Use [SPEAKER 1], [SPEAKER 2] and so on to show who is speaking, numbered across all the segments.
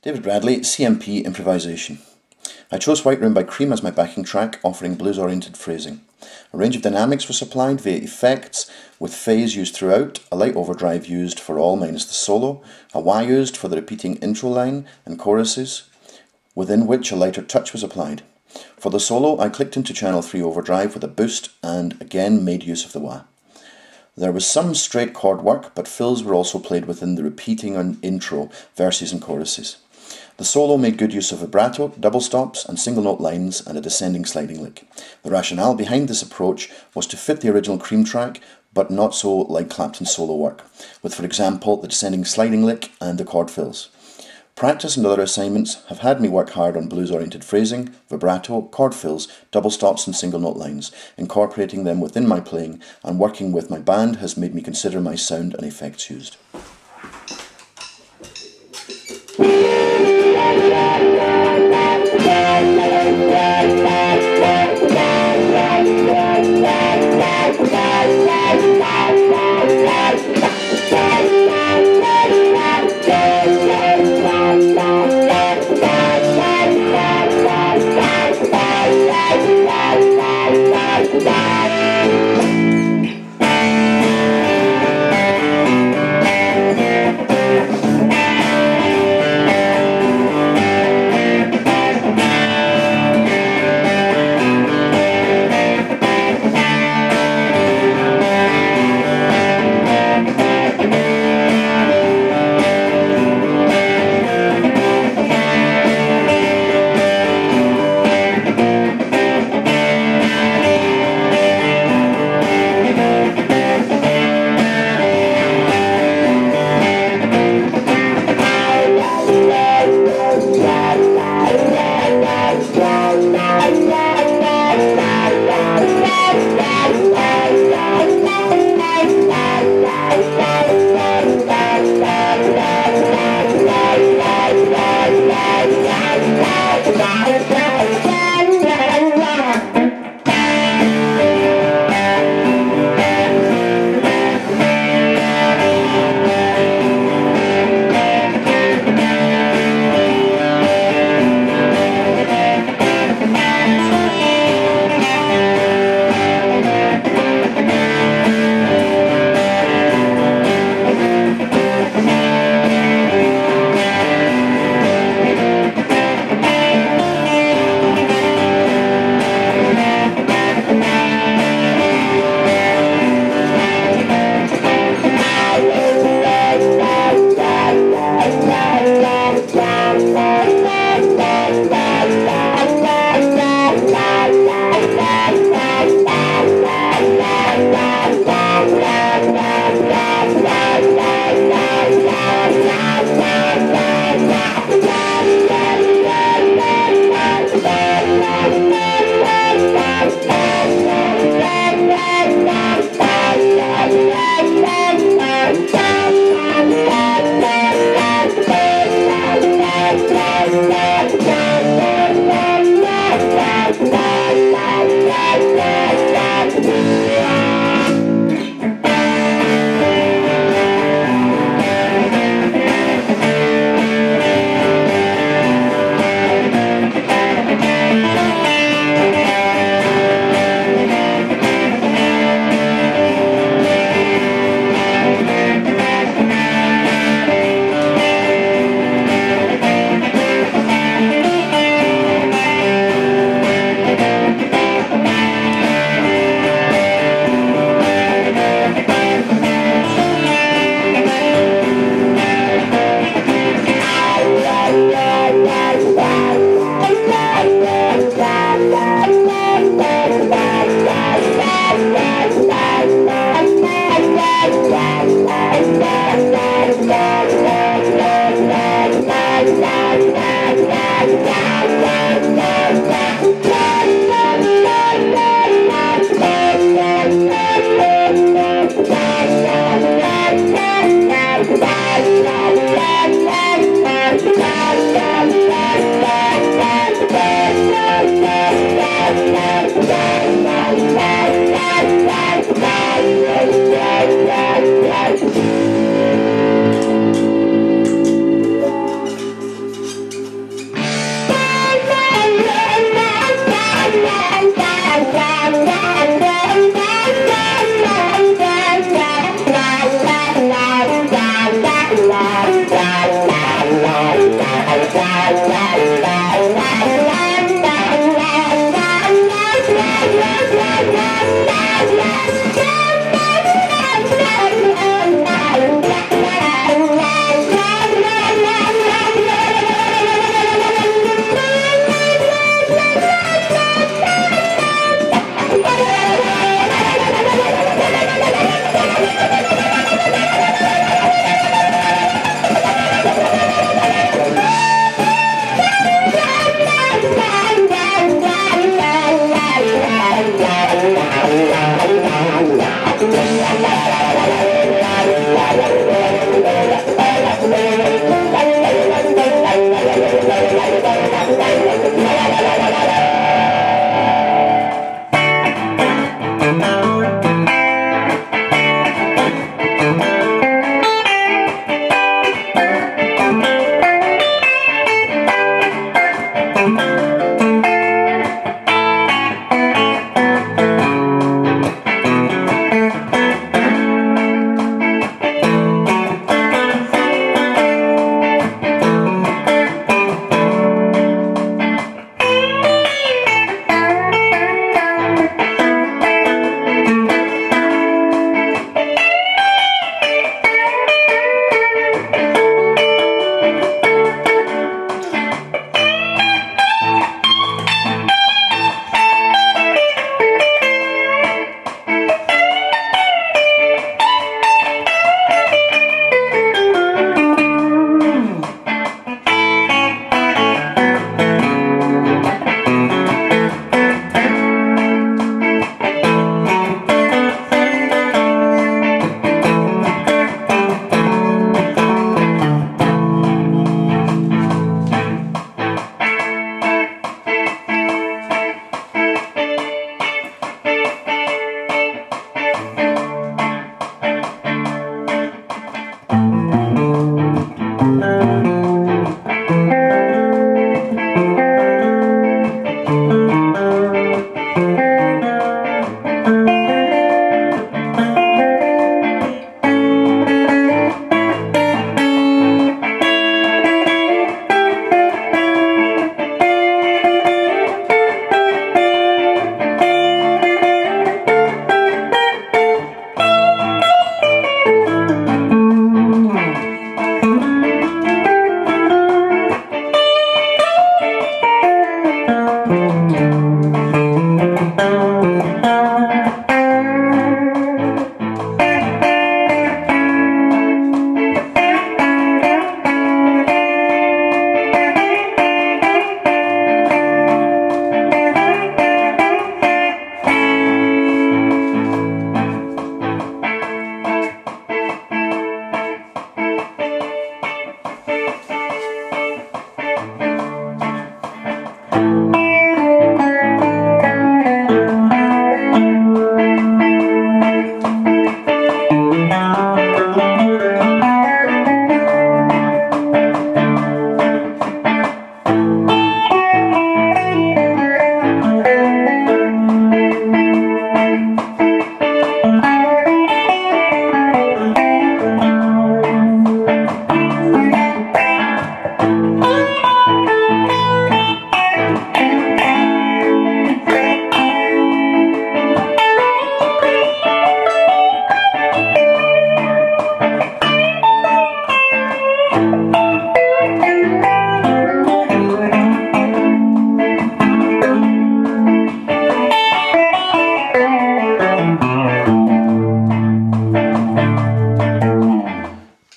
[SPEAKER 1] David Bradley, CMP Improvisation. I chose White Room by Cream as my backing track, offering blues-oriented phrasing. A range of dynamics was supplied via effects, with phase used throughout, a light overdrive used for all minus the solo, a wah used for the repeating intro line and choruses, within which a lighter touch was applied. For the solo, I clicked into channel 3 overdrive with a boost and again made use of the wah. There was some straight chord work, but fills were also played within the repeating intro, verses and choruses. The solo made good use of vibrato, double stops and single note lines and a descending sliding lick. The rationale behind this approach was to fit the original Cream track, but not so like Clapton's solo work, with for example the descending sliding lick and the chord fills. Practice and other assignments have had me work hard on blues-oriented phrasing, vibrato, chord fills, double stops and single note lines, incorporating them within my playing, and working with my band has made me consider my sound and effects used.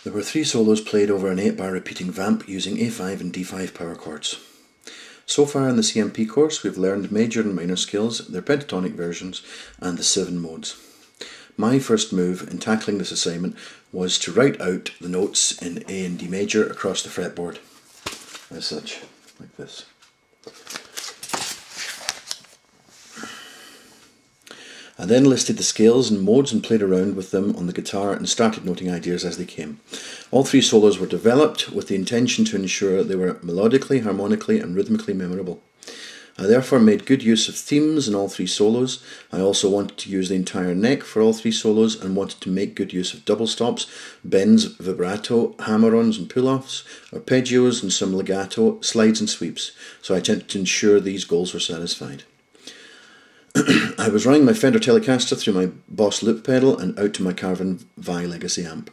[SPEAKER 1] There were 3 solos played over an 8-bar repeating vamp using A5 and D5 power chords. So far in the CMP course we've learned major and minor scales, their pentatonic versions and the 7 modes. My first move in tackling this assignment was to write out the notes in A and D major across the fretboard, as such, like this. I then listed the scales and modes and played around with them on the guitar and started noting ideas as they came. All 3 solos were developed with the intention to ensure they were melodically, harmonically and rhythmically memorable. I therefore made good use of themes in all three solos. I also wanted to use the entire neck for all three solos and wanted to make good use of double stops, bends, vibrato, hammer-ons and pull-offs, arpeggios and some legato, slides and sweeps, so I attempted to ensure these goals were satisfied. I was running my Fender Telecaster through my Boss loop pedal and out to my Carvin Vi Legacy amp.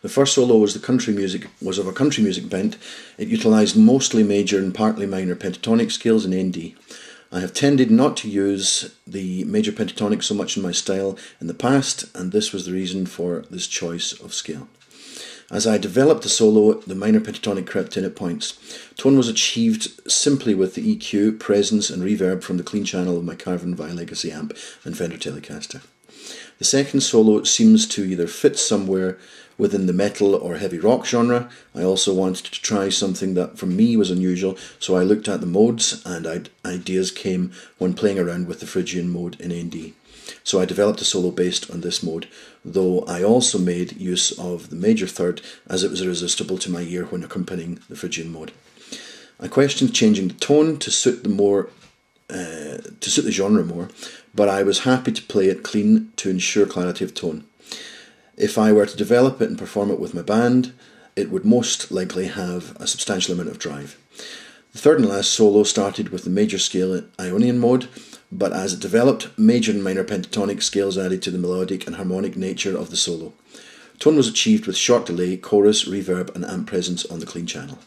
[SPEAKER 1] The first solo was of a country music bent. It utilised mostly major and partly minor pentatonic scales in ND. I have tended not to use the major pentatonic so much in my style in the past, and this was the reason for this choice of scale. As I developed the solo, the minor pentatonic crept in at points. Tone was achieved simply with the EQ, presence and reverb from the clean channel of my Carvin Vi Legacy amp and Fender Telecaster. The second solo seems to either fit somewhere within the metal or heavy rock genre. I also wanted to try something that for me was unusual, so I looked at the modes and ideas came when playing around with the Phrygian mode in ND. So I developed a solo based on this mode, though I also made use of the major third as it was irresistible to my ear when accompanying the Phrygian mode. I questioned changing the tone to suit the genre more, but I was happy to play it clean to ensure clarity of tone. If I were to develop it and perform it with my band, it would most likely have a substantial amount of drive. The third and last solo started with the major scale Ionian mode, but as it developed, major and minor pentatonic scales added to the melodic and harmonic nature of the solo. Tone was achieved with short delay, chorus, reverb and amp presence on the clean channel.